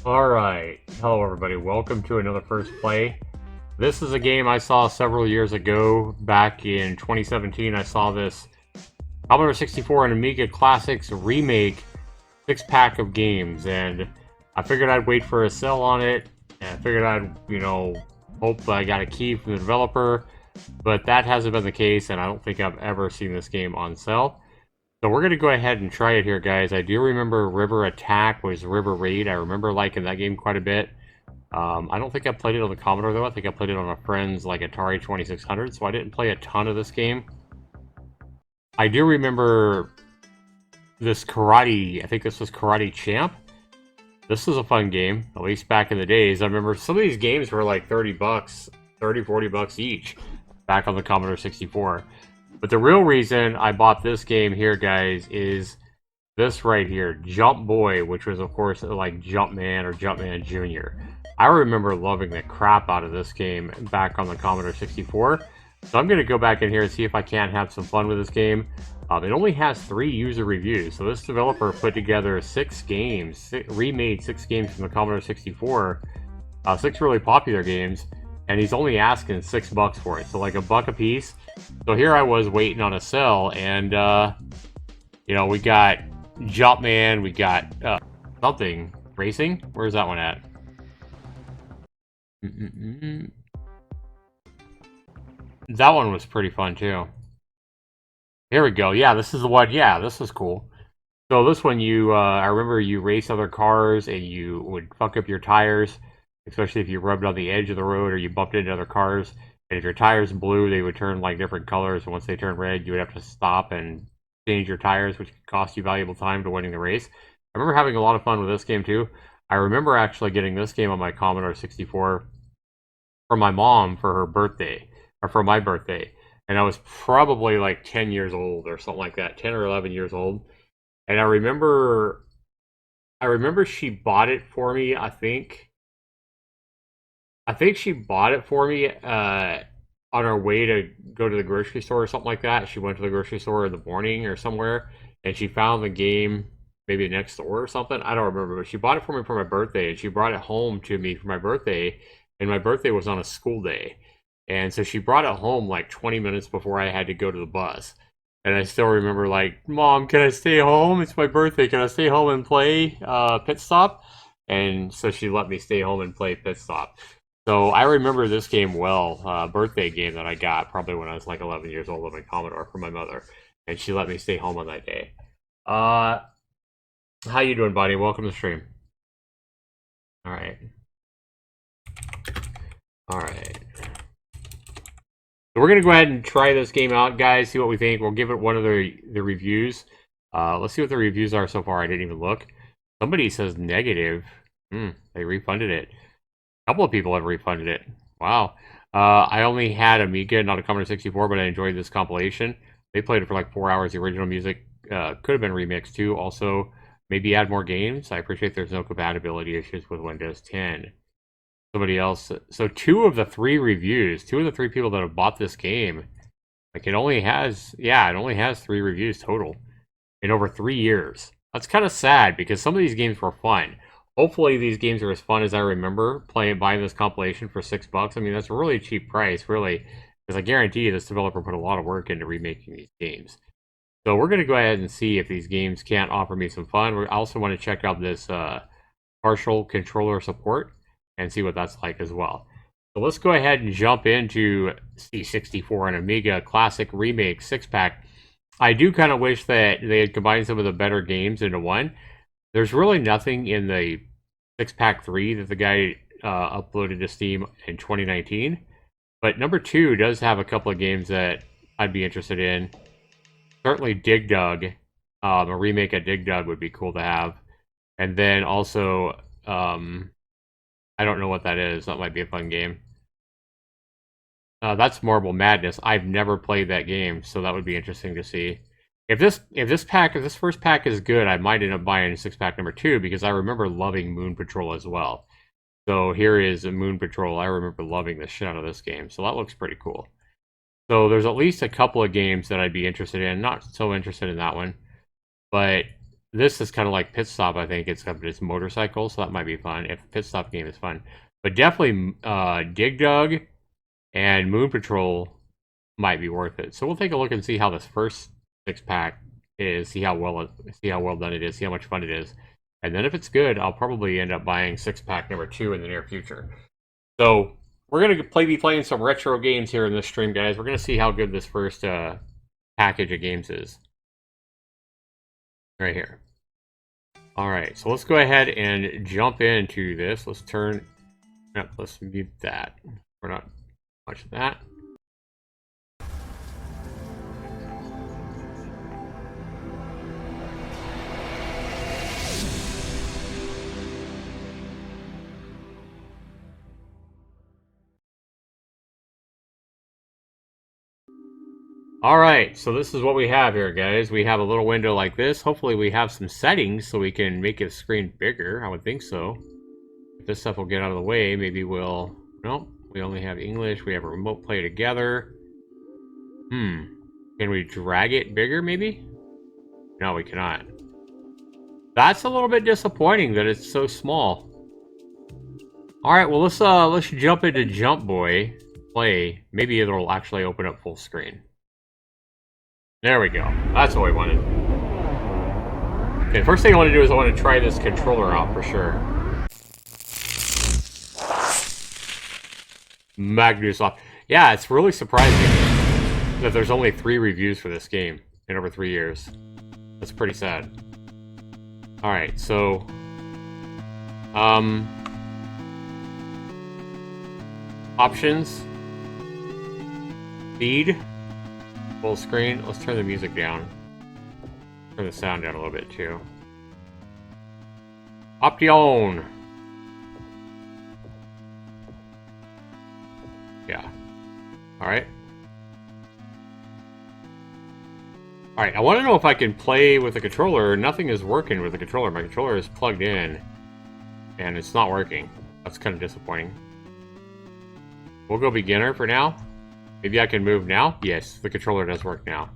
Alright, hello everybody, welcome to another First Play. This is a game I saw several years ago, back in 2017. I saw this Commodore 64 and Amiga Classics remake 6-pack of games, and I figured I'd wait for a sale on it, and I figured I'd, hope I got a key from the developer, but that hasn't been the case, and I don't think I've ever seen this game on sale. So we're going to go ahead and try it here, guys. I do remember River Attack was River Raid. I remember liking that game quite a bit. I don't think I played it on the Commodore, though. I think I played it on a friend's, like, Atari 2600, so I didn't play a ton of this game. I do remember this Karate, I think this was Karate Champ. This was a fun game, at least back in the days. I remember some of these games were like 30 bucks, 30, 40 bucks each back on the Commodore 64. But the real reason I bought this game here, guys, is this right here, Jump Boy, which was, of course, like Jumpman or Jumpman Jr. I remember loving the crap out of this game back on the Commodore 64. So I'm going to go back in here and see if I can't have some fun with this game. It only has 3 user reviews, so this developer put together 6 games, remade 6 games from the Commodore 64, 6 really popular games, and he's only asking $6 for it, so like $1 a piece. So here I was waiting on a sale, and we got Jumpman, we got something racing. Where's that one at? That one was pretty fun too. Here we go. Yeah, this is the one. Yeah, this was cool. So this one, I remember you race other cars and you would fuck up your tires, especially if you rubbed on the edge of the road or you bumped into other cars. And if your tires blew, they would turn like different colors. And once they turned red, you would have to stop and change your tires, which could cost you valuable time to winning the race. I remember having a lot of fun with this game too. I remember actually getting this game on my Commodore 64 for my mom for her birthday, or for my birthday. And I was probably like 10 years old or something like that, 10 or 11 years old. And I remember she bought it for me, I think she bought it for me on our way to go to the grocery store or something like that. She went to the grocery store in the morning or somewhere, and she found the game maybe next door or something. I don't remember, but she bought it for me for my birthday, and she brought it home to me for my birthday, and my birthday was on a school day. And so she brought it home like 20 minutes before I had to go to the bus. And I still remember, like, Mom, can I stay home? It's my birthday. Can I stay home and play Pit Stop? And so she let me stay home and play Pit Stop. So I remember this game well, birthday game that I got probably when I was like 11 years old on my Commodore from my mother. And she let me stay home on that day. How you doing, buddy? Welcome to the stream. All right. All right. So we're going to go ahead and try this game out, guys, see what we think. We'll give it one of the reviews. Let's see what the reviews are so far. I didn't even look. Somebody says negative. They refunded it. A couple of people have refunded it. Wow. I only had Amiga, not a Commodore 64, but I enjoyed this compilation. They played it for like 4 hours. The original music could have been remixed too. Also, maybe add more games. I appreciate there's no compatibility issues with Windows 10. Somebody else. So 2 of the 3 reviews, 2 of the 3 people that have bought this game, like it only has 3 reviews total in over 3 years. That's kind of sad because some of these games were fun. Hopefully these games are as fun as I remember buying this compilation for $6. I mean, that's a really cheap price, really, because I guarantee you this developer put a lot of work into remaking these games. So we're going to go ahead and see if these games can't offer me some fun. I also want to check out this partial controller support and see what that's like as well. So let's go ahead and jump into C64 and Amiga Classic Remakes Sixpack. I do kind of wish that they had combined some of the better games into one. There's really nothing in the Sixpack 3 that the guy uploaded to Steam in 2019. But number 2 does have a couple of games that I'd be interested in. Certainly Dig Dug. A remake of Dig Dug would be cool to have. And then also, I don't know what that is. That might be a fun game. That's Marble Madness. I've never played that game, so that would be interesting to see. If this first pack is good, I might end up buying 6-pack number 2 because I remember loving Moon Patrol as well. So here is a Moon Patrol. I remember loving the shit out of this game, so that looks pretty cool. So there's at least a couple of games that I'd be interested in. Not so interested in that one, but This is kind of like Pit Stop, I think. It's motorcycle, so that might be fun. If Pit Stop game is fun. But definitely Dig Dug and Moon Patrol might be worth it. So we'll take a look and see how this first six-pack is, see how well done it is, see how much fun it is. And then if it's good, I'll probably end up buying six-pack number 2 in the near future. So we're going to be playing some retro games here in this stream, guys. We're going to see how good this first package of games is. Right here. Alright, so let's go ahead and jump into this. Let's mute that. We're not watching that. Alright, so this is what we have here, guys. We have a little window like this. Hopefully we have some settings so we can make the screen bigger. I would think so. If this stuff will get out of the way, maybe we'll... Nope, we only have English. We have a remote play together. Can we drag it bigger, maybe? No, we cannot. That's a little bit disappointing that it's so small. Alright, well let's jump into Jump Boy. Play. Maybe it'll actually open up full screen. There we go. That's what we wanted. Okay, first thing I want to do is I want to try this controller out for sure. Magnus-Off. Yeah, it's really surprising that there's only 3 reviews for this game in over 3 years. That's pretty sad. Alright, so... options. Speed. Full screen. Let's turn the music down. Turn the sound down a little bit too. Option. Yeah. Alright. Alright, I want to know if I can play with the controller. Nothing is working with the controller. My controller is plugged in. And it's not working. That's kind of disappointing. We'll go beginner for now. Maybe I can move now? Yes, the controller does work now.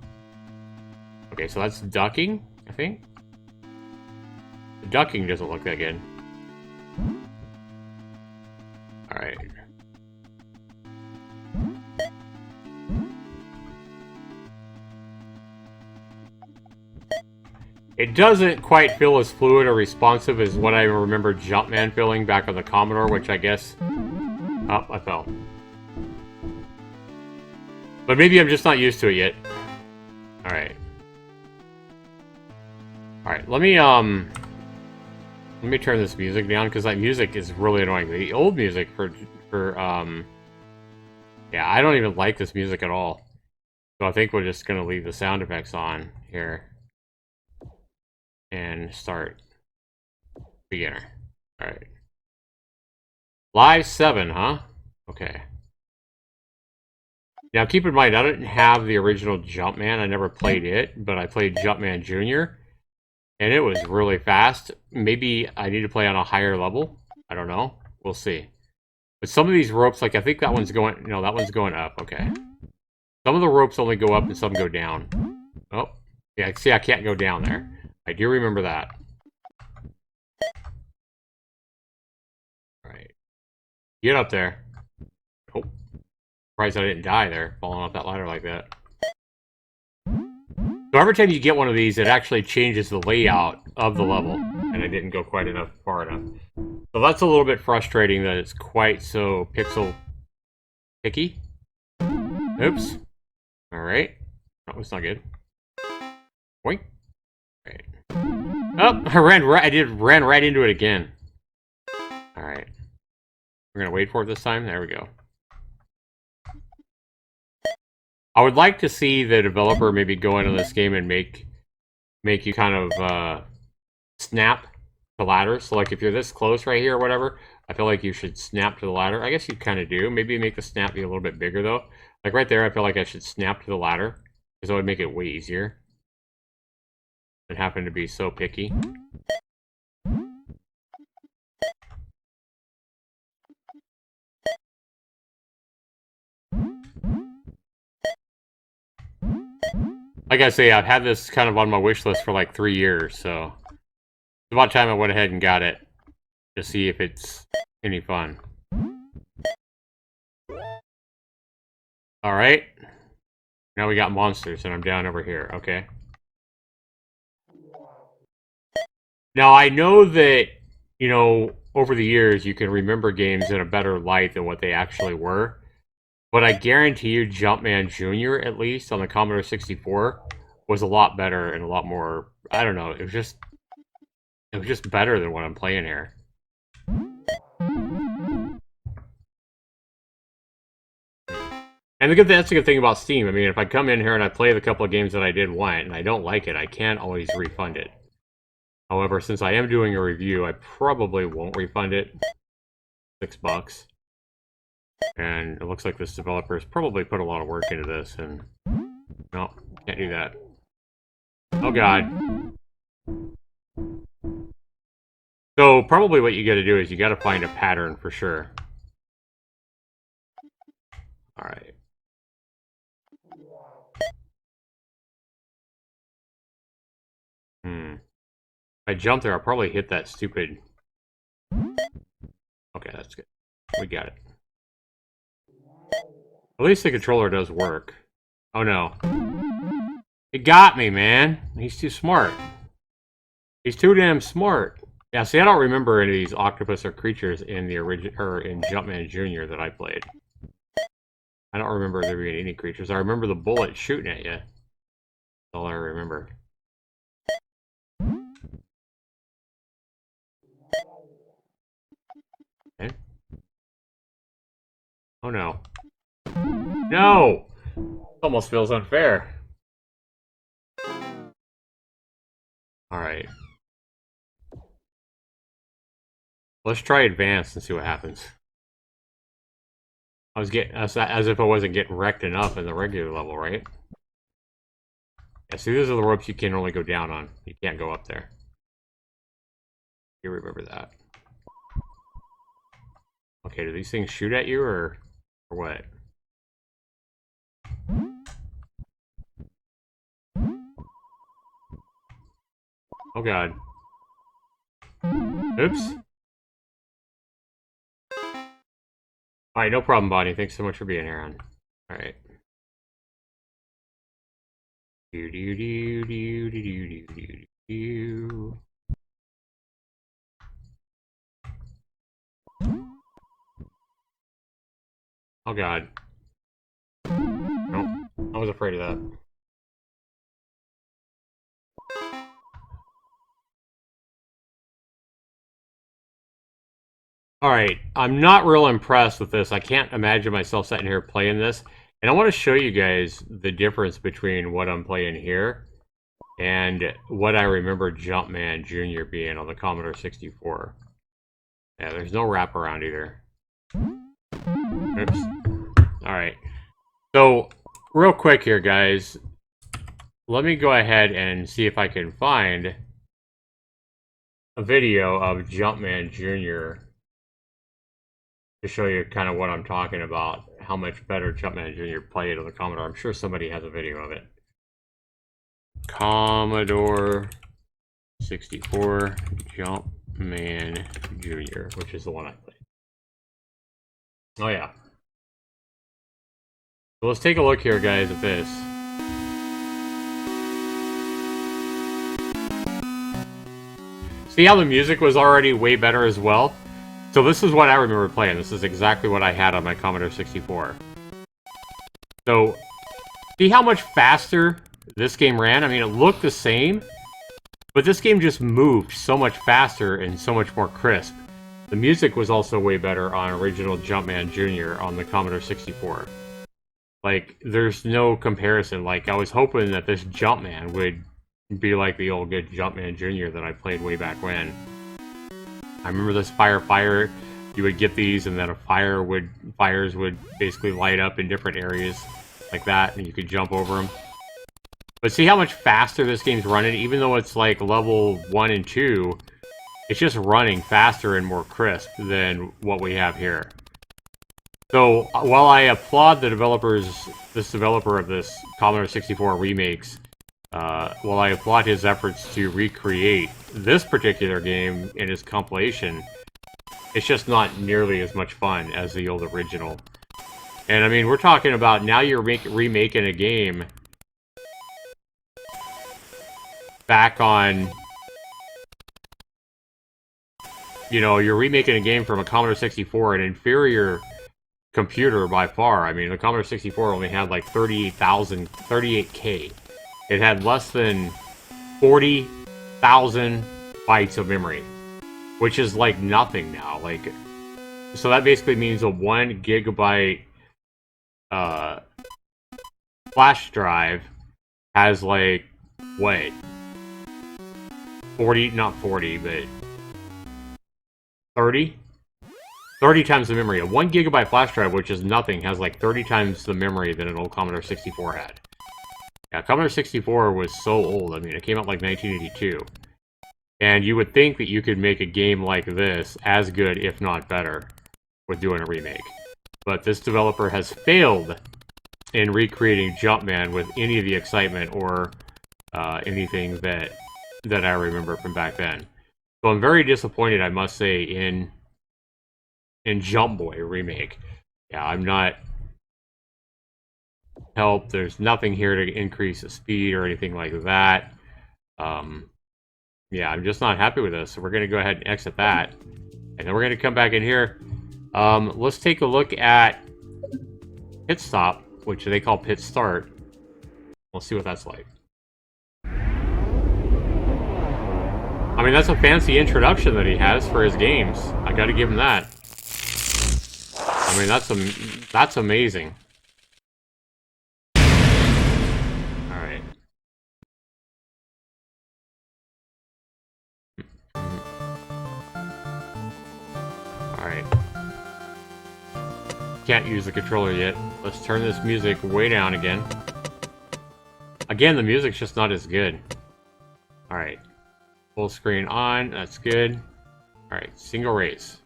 Okay, so that's ducking, I think. The ducking doesn't look that good. Alright. It doesn't quite feel as fluid or responsive as what I remember Jumpman feeling back on the Commodore, which I guess... Oh, I fell. But maybe I'm just not used to it yet. Alright. Alright, let me turn this music down, because that music is really annoying. The old music yeah, I don't even like this music at all. So I think we're just gonna leave the sound effects on here. And start. Beginner. Alright. Live 7, huh? Okay. Now, keep in mind, I didn't have the original Jumpman. I never played it, but I played Jumpman Jr. And it was really fast. Maybe I need to play on a higher level. I don't know. We'll see. But some of these ropes, like I think that one's going... No, that one's going up. Okay. Some of the ropes only go up and some go down. Oh. Yeah, see, I can't go down there. I do remember that. Alright. Get up there. Oh. Surprised I didn't die there, falling off that ladder like that. So every time you get one of these, it actually changes the layout of the level. And I didn't go quite far enough. So that's a little bit frustrating that it's quite so pixel picky. Oops. Alright. That was not good. Boink. Alright. Oh, I ran right into it again. Alright. We're gonna wait for it this time. There we go. I would like to see the developer maybe go into this game and make you kind of snap the ladder. So like if you're this close right here or whatever, I feel like you should snap to the ladder. I guess you kind of do. Maybe make the snap be a little bit bigger though. Like right there, I feel like I should snap to the ladder because that would make it way easier than having to be so picky. Like I say, I've had this kind of on my wish list for like 3 years, so about time I went ahead and got it to see if it's any fun. Alright. Now we got monsters, and I'm down over here. Okay. Now, I know that, you know, over the years, you can remember games in a better light than what they actually were. But I guarantee you, Jumpman Jr., at least, on the Commodore 64, was a lot better and a lot more... I don't know, it was just better than what I'm playing here. And that's the good thing about Steam. I mean, if I come in here and I play the couple of games that I did want, and I don't like it, I can't always refund it. However, since I am doing a review, I probably won't refund it. $6. And it looks like this developer's probably put a lot of work into this, and... no, can't do that. Oh god. So, probably what you gotta do is you gotta find a pattern for sure. Alright. If I jump there, I'll probably hit that stupid... okay, that's good. We got it. At least the controller does work. Oh no. It got me, man. He's too smart. He's too damn smart. Yeah, see, I don't remember any of these octopus or creatures in the original, or in Jumpman Jr. that I played. I don't remember there being any creatures. I remember the bullet shooting at you. That's all I remember. Okay. Oh no. No! It almost feels unfair. Alright. Let's try advanced and see what happens. I was getting as if I wasn't getting wrecked enough in the regular level, right? Yeah, see, these are the ropes you can only go down on. You can't go up there. You remember that. Okay, do these things shoot at you or what? Oh god. Oops. Alright, no problem, Bonnie. Thanks so much for being here, hon. Alright. Do do do do do do do do. Oh god. Nope. I was afraid of that. Alright, I'm not real impressed with this. I can't imagine myself sitting here playing this. And I want to show you guys the difference between what I'm playing here and what I remember Jumpman Jr. being on the Commodore 64. Yeah, there's no wraparound either. Oops. Alright. So, real quick here, guys. Let me go ahead and see if I can find a video of Jumpman Jr. to show you kind of what I'm talking about. How much better Jumpman Jr. played on the Commodore. I'm sure somebody has a video of it. Commodore 64 Jumpman Jr., which is the one I played. Oh yeah. So let's take a look here, guys, at this. See how the music was already way better as well? So this is what I remember playing. This is exactly what I had on my Commodore 64. So, see how much faster this game ran? I mean, it looked the same, but this game just moved so much faster and so much more crisp. The music was also way better on original Jumpman Jr. on the Commodore 64. Like, there's no comparison. Like, I was hoping that this Jumpman would be like the old good Jumpman Jr. that I played way back when. I remember this fire, you would get these and then fires would basically light up in different areas like that, and you could jump over them. But see how much faster this game's running? Even though it's like level 1 and 2, it's just running faster and more crisp than what we have here. So, while I applaud the developer of this Commodore 64 Remakes While I applaud his efforts to recreate this particular game in his compilation, it's just not nearly as much fun as the old original. And I mean, we're talking about now you're remaking a game back on, you know, you're remaking a game from a Commodore 64, an inferior computer by far. I mean, the Commodore 64 only had like 38K. It had less than 40,000 bytes of memory, which is like nothing now. Like, so that basically means a 1 gigabyte flash drive has like, what? 40, not 40, but 30? 30 times the memory. A 1 gigabyte flash drive, which is nothing, has like 30 times the memory that an old Commodore 64 had. Yeah, Commodore 64 was so old. I mean, it came out like 1982. And you would think that you could make a game like this as good, if not better, with doing a remake. But this developer has failed in recreating Jumpman with any of the excitement or anything that I remember from back then. So I'm very disappointed, I must say, in Jump Boy remake. Yeah, I'm not helped. There's nothing here to increase the speed or anything like that. Yeah, I'm just not happy with this. So we're going to go ahead and exit that. And then we're going to come back in here. Let's take a look at Pit Stop, which they call Pit Start. We'll see what that's like. I mean, that's a fancy introduction that he has for his games. I got to give him that. I mean, that's amazing. All right. All right. Can't use the controller yet. Let's turn this music way down again. Again, the music's just not as good. All right. Full screen on. That's good. All right. Single race.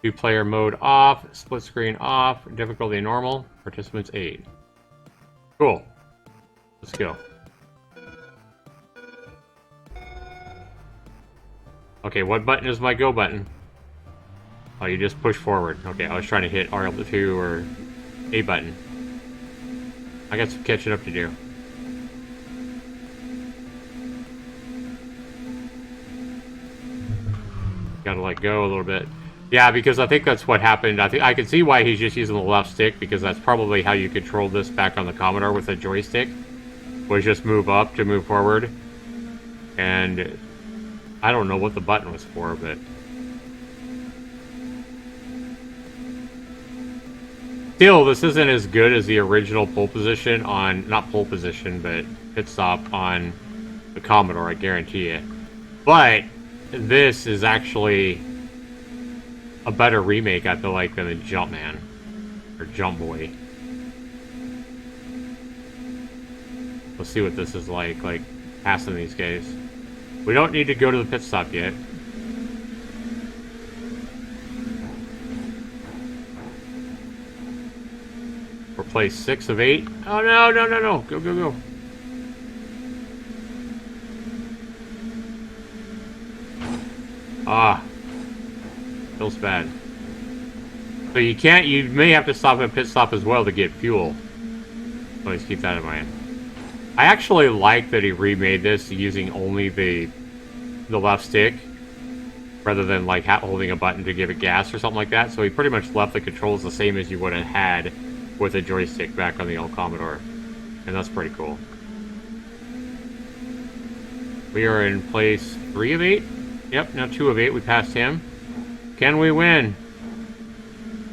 Two-player mode off, split screen off, difficulty normal, participants 8. Cool. Let's go. Okay, what button is my go button? Oh, you just push forward. Okay, I was trying to hit R2 or A button. I got some catching up to do. Gotta let go a little bit. Yeah, because I think that's what happened. I think I can see why he's just using the left stick, because that's probably how you controlled this back on the Commodore with a joystick. Was just move up to move forward. And I don't know what the button was for, but still, this isn't as good as the original pole position on, not pole position, but pit stop on the Commodore, I guarantee it. But this is actually a better remake, I feel like, than the Jumpman or Jump Boy. Let's see what this is like passing these guys. We don't need to go to the pit stop yet. We're place 6 of 8. Oh no, no, no, no! Go, go, go! Ah. Feels bad. So you can't, you may have to stop at pit stop as well to get fuel. Please keep that in mind. I actually like that he remade this using only the left stick, rather than like holding a button to give it gas or something like that. So he pretty much left the controls the same as you would have had with a joystick back on the old Commodore. And that's pretty cool. We are in place 3 of 8. Yep, now 2 of 8. We passed him. Can we win?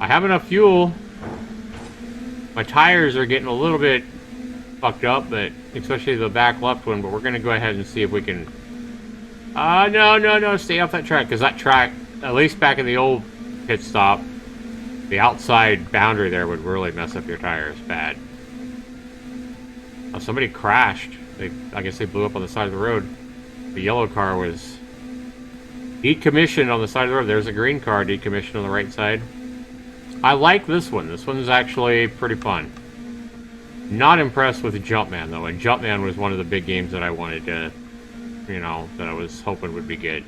I have enough fuel. My tires are getting a little bit fucked up, but especially the back left one, but we're going to go ahead and see if we can... no, no, no, stay off that track, because that track, at least back in the old pit stop, the outside boundary there would really mess up your tires bad. Oh, somebody crashed. I guess they blew up on the side of the road. The yellow car was decommissioned on the side of the road. There's a green car decommissioned on the right side. I like this one. This one's actually pretty fun. Not impressed with Jumpman, though. And Jumpman was one of the big games that I wanted to, you know, that I was hoping would be good.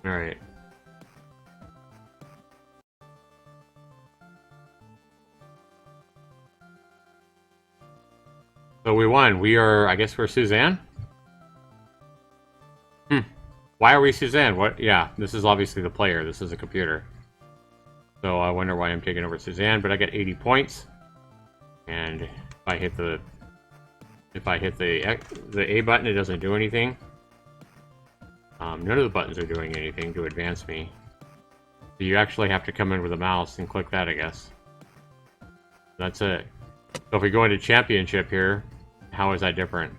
Alright. So we won. We are, I guess we're Suzanne? Why are we Suzanne? What? Yeah, this is obviously the player. This is a computer. So I wonder why I'm taking over Suzanne, but I got 80 points. And if I hit the A button, it doesn't do anything. None of the buttons are doing anything to advance me. So you actually have to come in with a mouse and click that, I guess. That's it. So if we go into championship here, how is that different?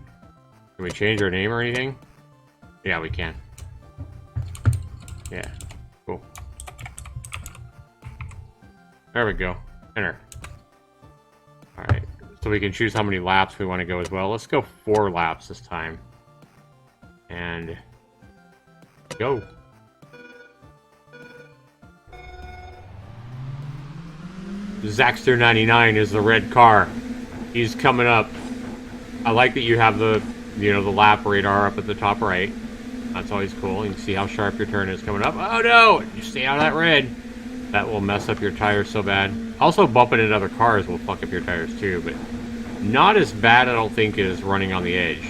Can we change our name or anything? Yeah, we can. Yeah, cool. There we go. Enter. Alright, so we can choose how many laps we want to go as well. Let's go 4 laps this time. And go. Zaxtor 99 is the red car. He's coming up. I like that you have the, you know, the lap radar up at the top right. That's always cool. You can see how sharp your turn is coming up. Oh no! You stay out of that red. That will mess up your tires so bad. Also, bumping into other cars will fuck up your tires too, but not as bad, I don't think, as running on the edge.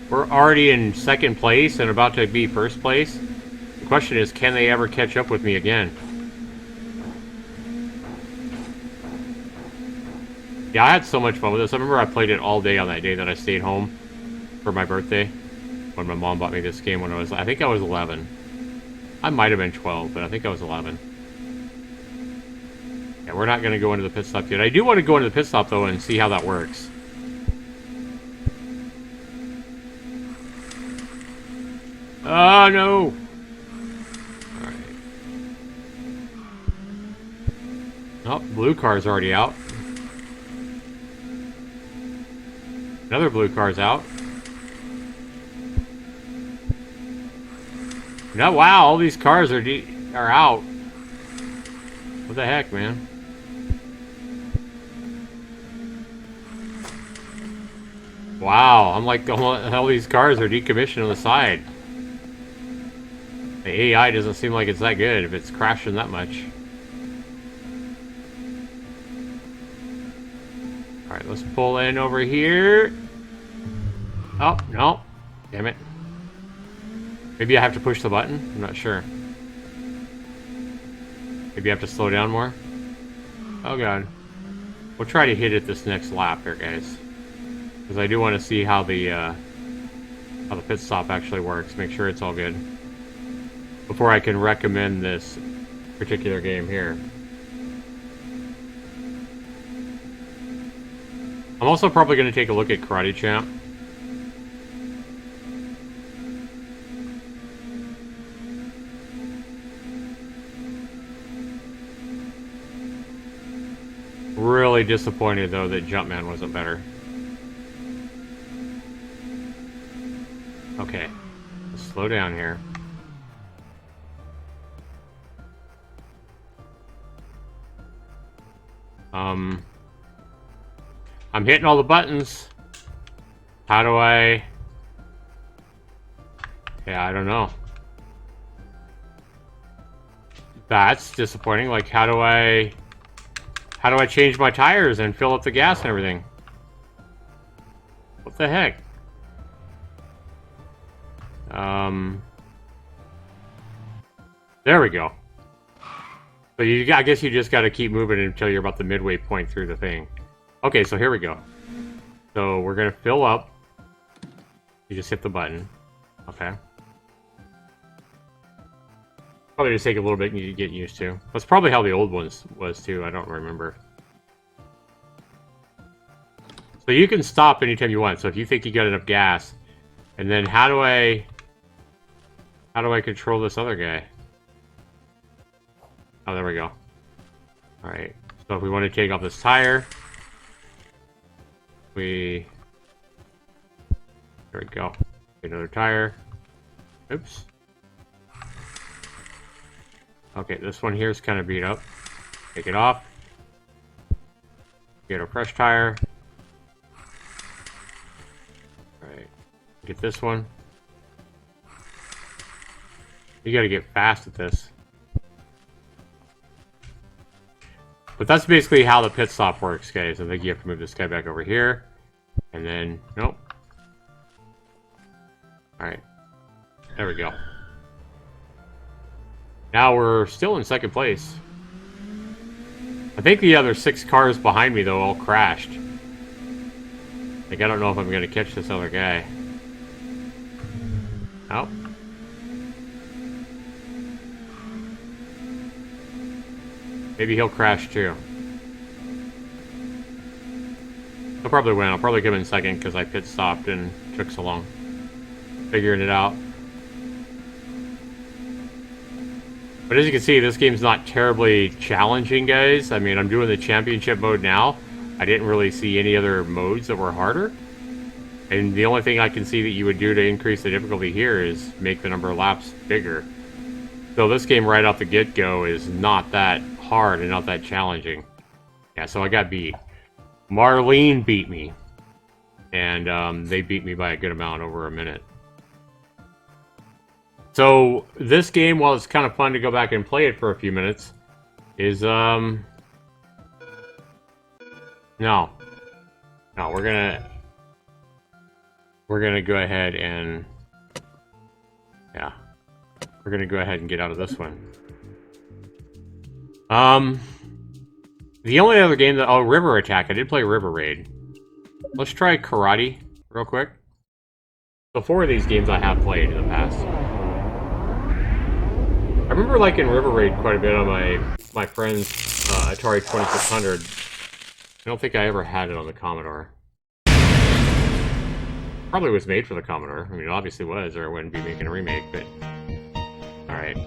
We're already in 2nd place and about to be 1st place. The question is, can they ever catch up with me again? Yeah, I had so much fun with this. I remember I played it all day on that day that I stayed home for my birthday. When my mom bought me this game when I think I was 11. I might have been 12, but I think I was 11. Yeah, we're not going to go into the pit stop yet. I do want to go into the pit stop, though, and see how that works. Oh, no! Alright. Oh, blue car's already out. Another blue car's out. No, wow, all these cars are out. What the heck, man? Wow, I'm like, all these cars are decommissioned on the side. The AI doesn't seem like it's that good if it's crashing that much. Alright, let's pull in over here. Oh, no. Damn it. Maybe I have to push the button? I'm not sure. Maybe I have to slow down more? Oh god. We'll try to hit it this next lap here, guys. Because I do want to see how the pit stop actually works. Make sure it's all good. Before I can recommend this particular game here. I'm also probably going to take a look at Karate Champ. Really disappointed, though, that Jumpman wasn't better. Okay. Let's slow down here. I'm hitting all the buttons. How do I... Yeah, I don't know. That's disappointing. Like, how do I change my tires and fill up the gas and everything? What the heck? There we go. So I guess you just got to keep moving until you're about the midway point through the thing. Okay, so here we go. So we're gonna fill up. You just hit the button. Okay. Probably just take a little bit and you get used to. That's probably how the old ones was too. I don't remember. So you can stop anytime you want. So if you think you got enough gas, and then how do I control this other guy? Oh, there we go. All right. So if we want to take off this tire, we There we go. Another tire. Oops. Okay, this one here is kind of beat up. Take it off. Get a fresh tire. Alright. Get this one. You gotta get fast at this. But that's basically how the pit stop works, guys. I think you have to move this guy back over here. And then, nope. Alright. There we go. Now we're still in second place. I think the other 6 cars behind me, though, all crashed. Like, I don't know if I'm gonna catch this other guy. Oh. Maybe he'll crash, too. He'll probably win. I'll probably come in second, because I pit stopped and took so long. Figuring it out. But as you can see, this game's not terribly challenging, guys. I mean, I'm doing the championship mode now. I didn't really see any other modes that were harder. And the only thing I can see that you would do to increase the difficulty here is make the number of laps bigger. So this game right off the get-go is not that hard and not that challenging. Yeah, so I got beat. Marlene beat me. And they beat me by a good amount, over a minute. So, this game, while it's kind of fun to go back and play it for a few minutes, is, No. No, we're gonna go ahead and... Yeah. We're gonna go ahead and get out of this one. The only other game that... Oh, River Attack. I did play River Raid. Let's try Karate real quick. So 4 of these games I have played in the past. I remember liking River Raid quite a bit on my friend's Atari 2600. I don't think I ever had it on the Commodore. Probably was made for the Commodore. I mean, it obviously was, or it wouldn't be making a remake, but... Alright.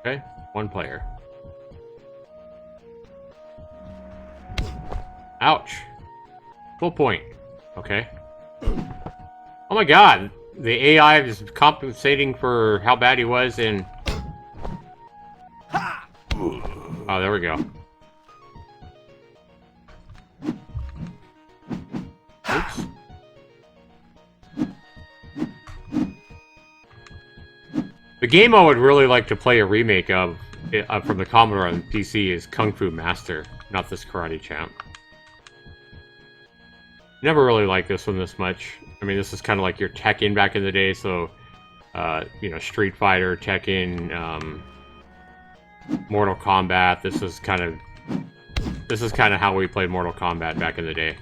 Okay, 1 player. Ouch. Full point. Okay. Oh my god! The AI is compensating for how bad he was in... Oh, there we go. Oops. The game I would really like to play a remake of from the Commodore on PC is Kung Fu Master, not this Karate Champ. Never really liked this one this much. I mean, this is kind of like your Tekken back in the day, so, you know, Street Fighter, Tekken, Mortal Kombat. This is kind of how we played Mortal Kombat back in the day.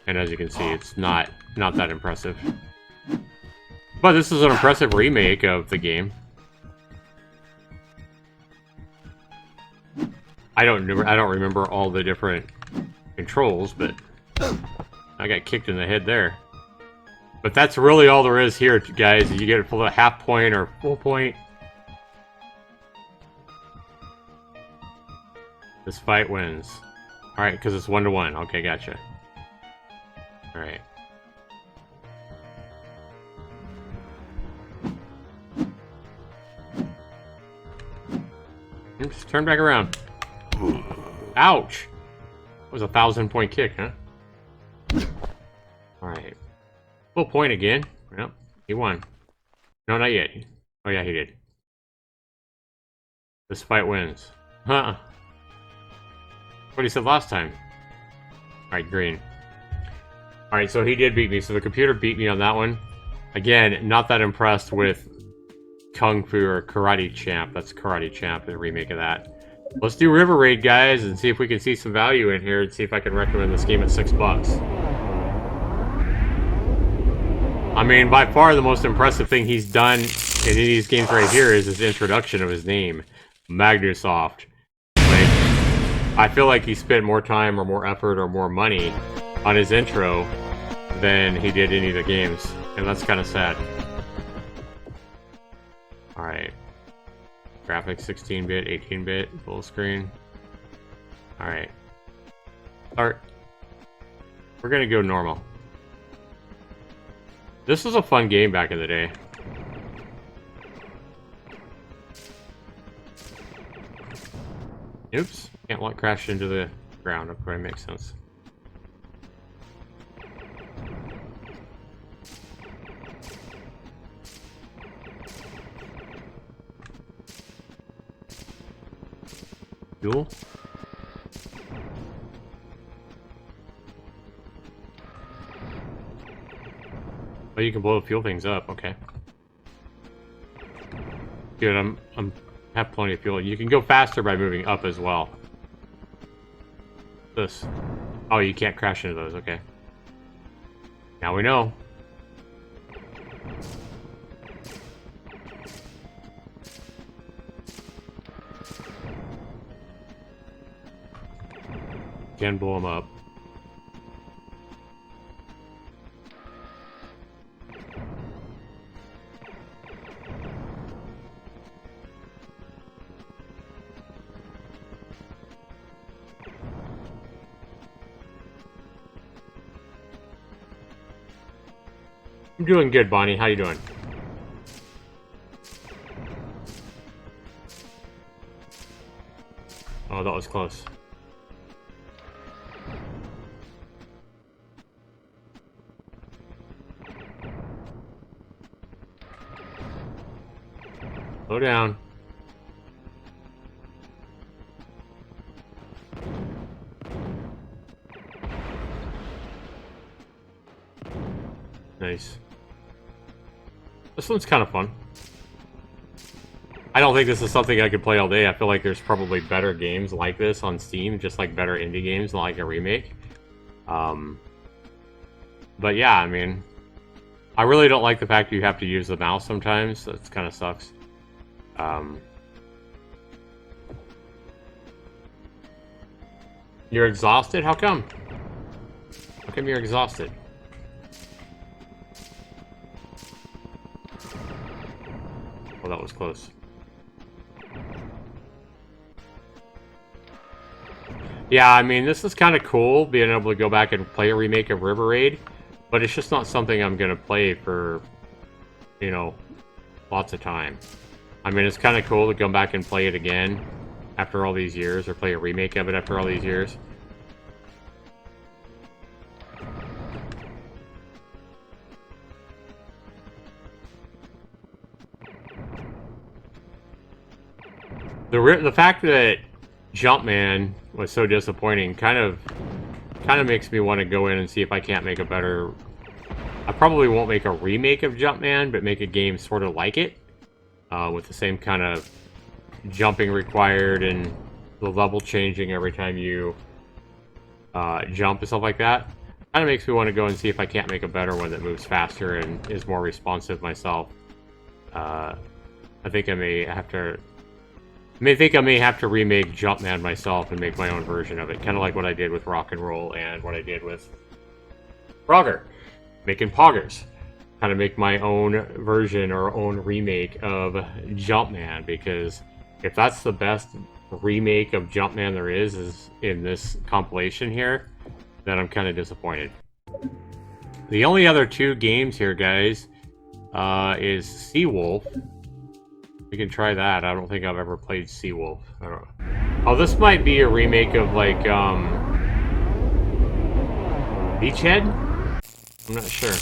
And as you can see, it's not that impressive. But this is an impressive remake of the game. I don't remember all the different controls, but I got kicked in the head there. But that's really all there is here, guys. You get a full half point or full point. This fight wins. Alright, because it's 1-to-1. Okay, gotcha. Alright. Oops, turn back around. Ouch! That was a 1,000-point kick, huh? Alright. Full point again. Yep, he won. No, not yet. Oh yeah, he did. This fight wins. Huh. What he said last time. Alright, green. Alright, so he did beat me. So the computer beat me on that one. Again, not that impressed with Kung Fu or Karate Champ. That's Karate Champ, the remake of that. Let's do River Raid, guys, and see if we can see some value in here and see if I can recommend this game at $6. I mean, by far the most impressive thing he's done in any of these games right here is his introduction of his name, Magnusoft. Like, I feel like he spent more time or more effort or more money on his intro than he did any of the games, and that's kind of sad. Alright. Graphics 16-bit, 18-bit, full screen. Alright. Start. We're gonna go normal. This was a fun game back in the day. Oops. Can't let crash into the ground. Okay, makes sense. Duel? Oh, you can blow fuel things up. Okay. Good. I'm have plenty of fuel. You can go faster by moving up as well. This. Oh, you can't crash into those. Okay. Now we know. Can blow them up. I'm doing good, Bonnie. How you doing? Oh, that was close. Slow down. Nice. This one's kind of fun. I don't think this is something I could play all day. I feel like there's probably better games like this on Steam, just like better indie games like a remake. But yeah, I mean, I really don't like the fact that you have to use the mouse sometimes. That kind of sucks. You're exhausted? How come? How come you're exhausted? Oh, that was close. Yeah, I mean, this is kind of cool, being able to go back and play a remake of River Raid, but it's just not something I'm going to play for, you know, lots of time. I mean, it's kind of cool to come back and play it again after all these years, or play a remake of it after all these years. The fact that Jumpman was so disappointing kind of makes me want to go in and see if I can't make a better... I probably won't make a remake of Jumpman, but make a game sort of like it, with the same kind of jumping required and the level changing every time you jump and stuff like that. Kind of makes me want to go and see if I can't make a better one that moves faster and is more responsive myself. I think I may have to... I may have to remake Jumpman myself and make my own version of it, kind of like what I did with Rock and Roll and what I did with Frogger, making Poggers. Kind of make my own version or own remake of Jumpman, because if that's the best remake of Jumpman there is in this compilation here, then I'm kind of disappointed. The only other two games here, guys, is Seawolf. We can try that. I don't think I've ever played Seawolf. I don't know. Oh, this might be a remake of, like, Beachhead? I'm not sure.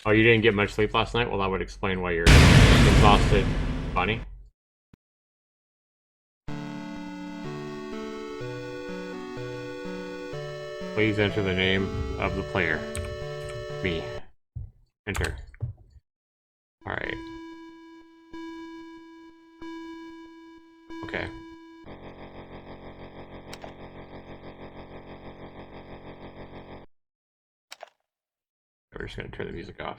Oh, you didn't get much sleep last night? Well, that would explain why you're exhausted, Bunny. Please enter the name of the player. Me. Enter. Alright. Okay. We're just gonna turn the music off.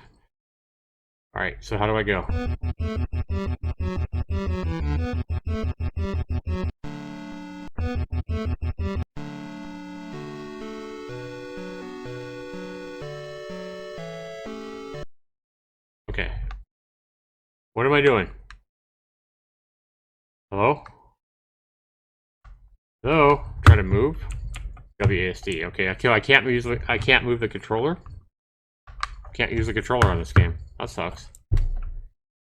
Alright, so how do I go? Okay. What am I doing? Hello? So, try to move. WASD. Okay, I can't move the controller. Can't use the controller on this game. That sucks.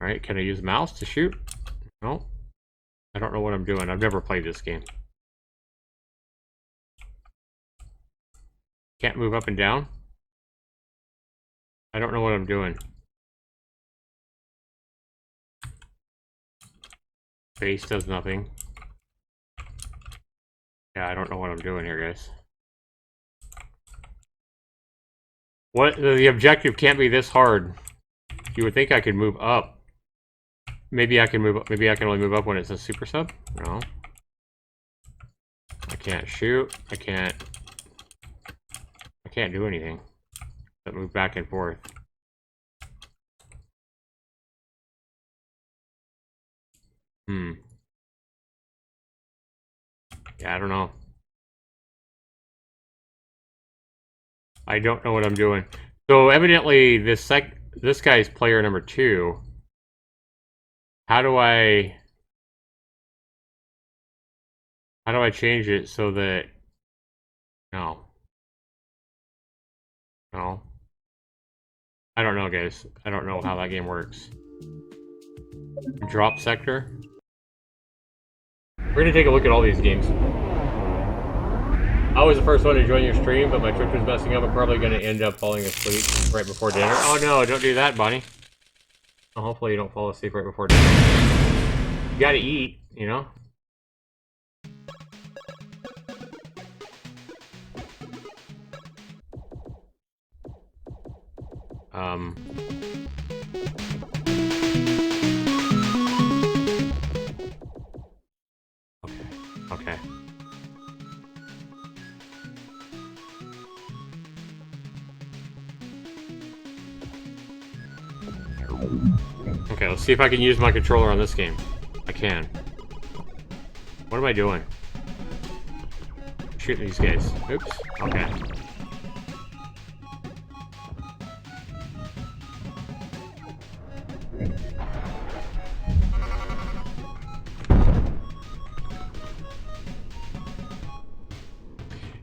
Alright, can I use mouse to shoot? No. I don't know what I'm doing. I've never played this game. Can't move up and down. I don't know what I'm doing. Base does nothing. Yeah, I don't know what I'm doing here, guys. What? The objective can't be this hard. You would think I could move up. Maybe I can move up. Maybe I can only move up when it says super sub? No. I can't shoot. I can't do anything. But move back and forth. Yeah, I don't know. I don't know what I'm doing. So evidently this guy's player number 2. How do I change it so that no. I don't know, guys. I don't know how that game works. Drop sector. We're gonna take a look at all these games. I was the first one to join your stream, but my Twitch was messing up. I'm probably gonna end up falling asleep right before dinner. Oh no, don't do that, Bonnie. Well, hopefully you don't fall asleep right before dinner. You gotta eat, you know? Okay. Okay, let's see if I can use my controller on this game. I can. What am I doing? Shoot these guys. Oops. Okay.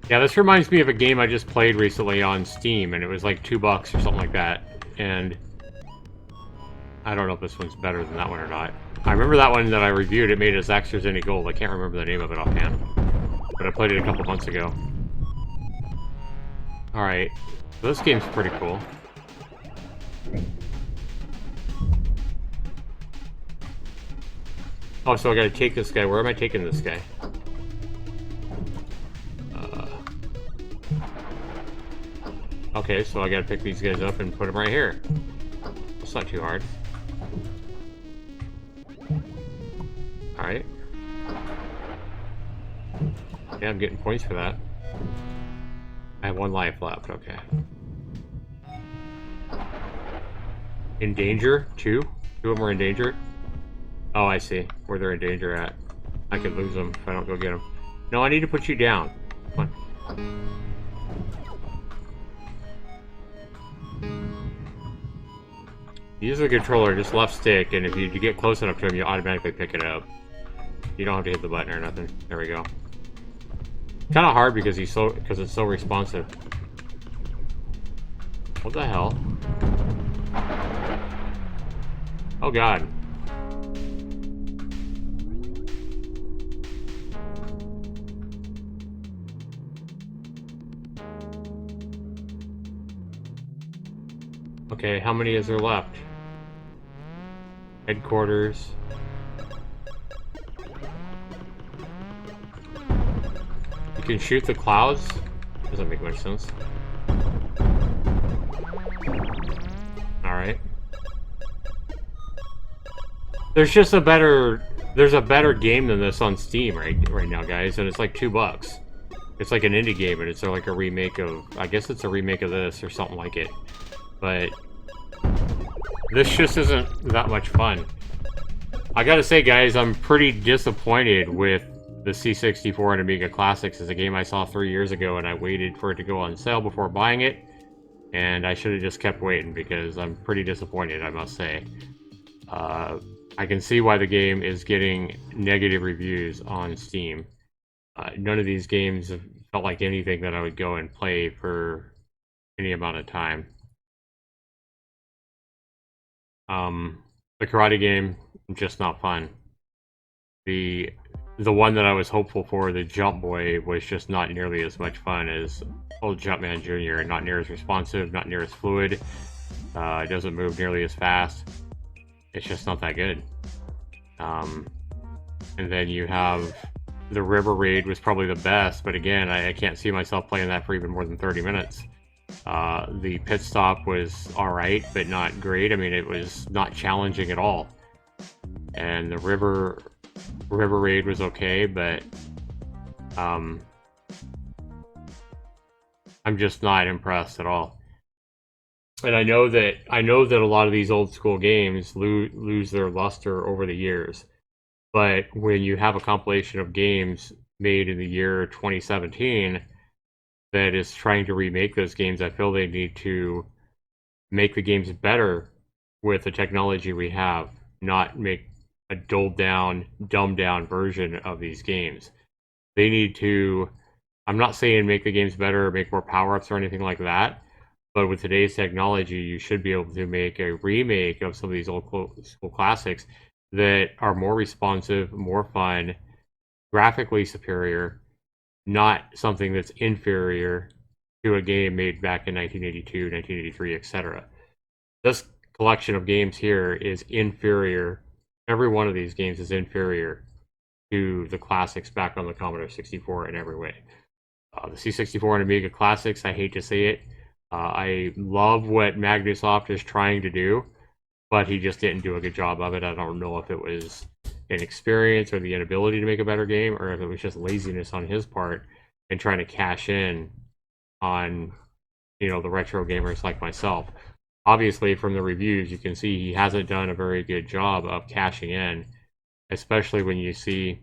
Yeah, this reminds me of a game I just played recently on Steam, and it was like $2 or something like that. And I don't know if this one's better than that one or not. I remember that one that I reviewed. It made a Zaxtorian gold. I can't remember the name of it offhand, but I played it a couple months ago. All right, so this game's pretty cool. Oh, so I gotta take this guy. Where am I taking this guy? Okay, so I gotta pick these guys up and put them right here. It's not too hard. Alright. Yeah, I'm getting points for that. I have 1 life left, okay. In danger? 2? 2 of them are in danger? Oh, I see. Where they're in danger at. I could lose them if I don't go get them. No, I need to put you down. Come on. Use the controller, just left stick, and if you get close enough to him, you automatically pick it up. You don't have to hit the button or nothing. There we go. Kind of hard because it's so responsive. What the hell? Oh god. Okay, how many is there left? Headquarters. You can shoot the clouds? Doesn't make much sense. Alright. There's a better game than this on Steam right now, guys, and it's like $2. It's like an indie game, and it's like a remake of, I guess it's a remake of this or something like it. But this just isn't that much fun. I gotta say, guys, I'm pretty disappointed with the C64 and Amiga Classics. It's a game I saw 3 years ago, and I waited for it to go on sale before buying it. And I should have just kept waiting, because I'm pretty disappointed, I must say. I can see why the game is getting negative reviews on Steam. None of these games have felt like anything that I would go and play for any amount of time. The karate game, just not fun. The one that I was hopeful for, the Jump Boy, was just not nearly as much fun as old Jumpman Jr. Not near as responsive, not near as fluid. It doesn't move nearly as fast. It's just not that good. And then you have the River Raid was probably the best, but again, I can't see myself playing that for even more than 30 minutes. The Pit Stop was alright, but not great. I mean, it was not challenging at all. And the River Raid was okay, but I'm just not impressed at all. And I know that a lot of these old school games lose their luster over the years. But when you have a compilation of games made in the year 2017 that is trying to remake those games, I feel they need to make the games better with the technology we have, not make a dulled down, dumbed down version of these games. They need to, I'm not saying make the games better or make more power-ups or anything like that, but with today's technology, you should be able to make a remake of some of these old school classics that are more responsive, more fun, graphically superior, not something that's inferior to a game made back in 1982, 1983, etc. This collection of games here is inferior. Every one of these games is inferior to the classics back on the Commodore 64 in every way. The C64 and Amiga classics, I hate to say it, I love what Magnussoft is trying to do, but he just didn't do a good job of it. I don't know if it was inexperience or the inability to make a better game, or if it was just laziness on his part and trying to cash in on, the retro gamers like myself. Obviously, from the reviews, you can see he hasn't done a very good job of cashing in, especially when you see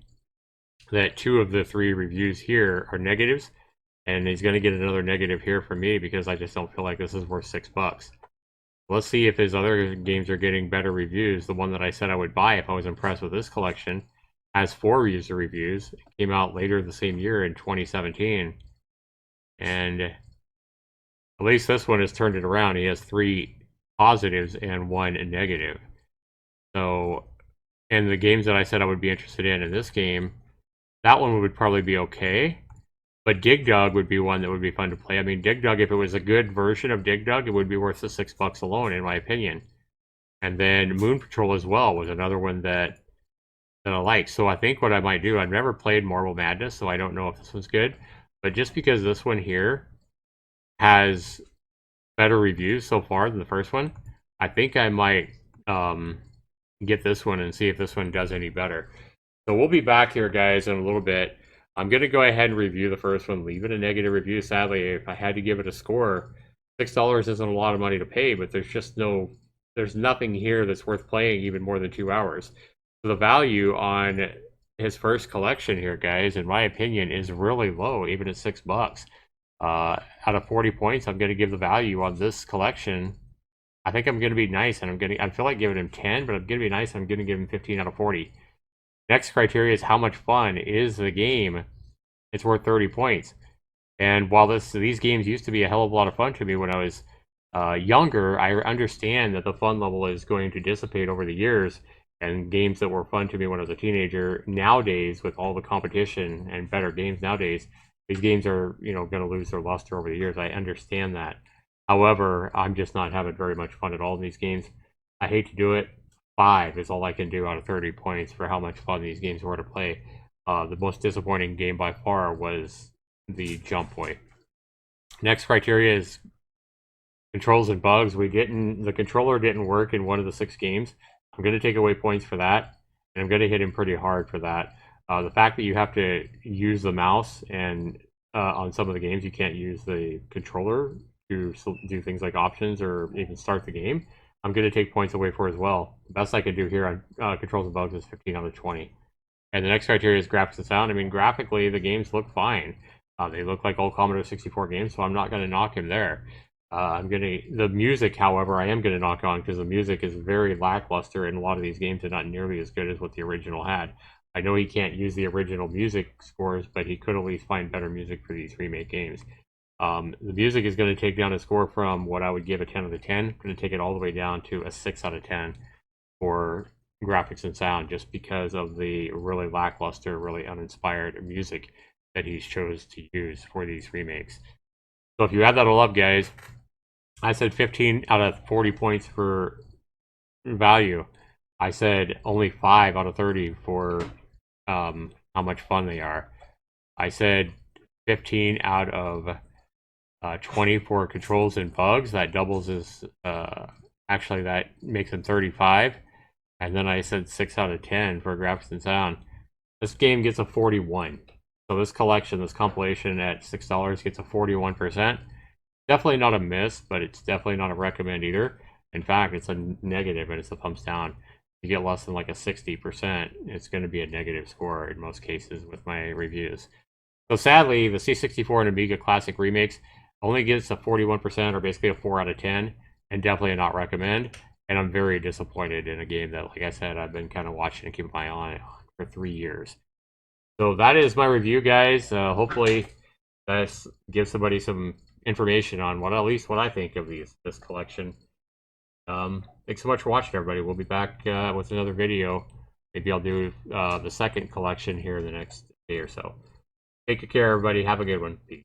that 2 of the 3 reviews here are negatives, and he's going to get another negative here from me because I just don't feel like this is worth $6. Let's see if his other games are getting better reviews. The one that I said I would buy if I was impressed with this collection has 4 user reviews. It came out later the same year in 2017. And at least this one has turned it around. He has 3 positives and 1 negative. So, and the games that I said I would be interested in this game, that one would probably be okay. But Dig Dug would be one that would be fun to play. I mean, Dig Dug, if it was a good version of Dig Dug, it would be worth the $6 alone, in my opinion. And then Moon Patrol as well was another one that I like. So I think what I might do, I've never played Marble Madness, so I don't know if this one's good. But just because this one here has better reviews so far than the first one, I think I might get this one and see if this one does any better. So we'll be back here, guys, in a little bit. I'm going to go ahead and review the first one, leave it a negative review. Sadly, if I had to give it a score, $6 isn't a lot of money to pay, but there's nothing here that's worth playing even more than 2 hours. So the value on his first collection here, guys, in my opinion, is really low, even at $6. Out of 40 points, I'm going to give the value on this collection. I think I'm going to be nice, and I feel like giving him 10, but I'm going to be nice. I'm going to give him 15 out of 40. Next criteria is how much fun is the game. It's worth 30 points. And while these games used to be a hell of a lot of fun to me when I was younger, I understand that the fun level is going to dissipate over the years. And games that were fun to me when I was a teenager, nowadays, with all the competition and better games nowadays, these games are, going to lose their luster over the years. I understand that. However, I'm just not having very much fun at all in these games. I hate to do it. 5 is all I can do out of 30 points for how much fun these games were to play. The most disappointing game by far was the Jump Boy. Next criteria is controls and bugs. The controller didn't work in one of the 6 games. I'm going to take away points for that, and I'm going to hit him pretty hard for that. The fact that you have to use the mouse, and on some of the games you can't use the controller to do things like options or even start the game, I'm going to take points away for as well. The best I can do here on controls and bugs is 15 out of 20. And the next criteria is graphics and sound. I mean, graphically, the games look fine. They look like old Commodore 64 games, so I'm not going to knock him there. The music, however, I am going to knock on because the music is very lackluster in a lot of these games and not nearly as good as what the original had. I know he can't use the original music scores, but he could at least find better music for these remake games. The music is going to take down a score from what I would give a 10 out of 10. I'm going to take it all the way down to a 6 out of 10 for graphics and sound, just because of the really lackluster, really uninspired music that he's chose to use for these remakes. So if you add that all up, guys, I said 15 out of 40 points for value. I said only 5 out of 30 for how much fun they are. I said 15 out of 20 for controls and bugs. That doubles as actually that makes them 35. And then I said 6 out of 10 for graphics and sound. This game gets a 41. So this collection, this compilation at $6 gets a 41%. Definitely not a miss, but it's definitely not a recommend either. In fact, it's a negative and it's a thumbs down. You get less than like a 60%, it's going to be a negative score in most cases with my reviews. So sadly, the C64 and Amiga Classic Remakes only gets a 41%, or basically a 4 out of 10, and definitely a not recommend. And I'm very disappointed in a game that, like I said, I've been kind of watching and keeping my eye on it for 3 years. So that is my review, guys. Hopefully, that gives somebody some information on at least what I think of this collection. Thanks so much for watching, everybody. We'll be back with another video. Maybe I'll do the second collection here in the next day or so. Take care, everybody. Have a good one. Peace.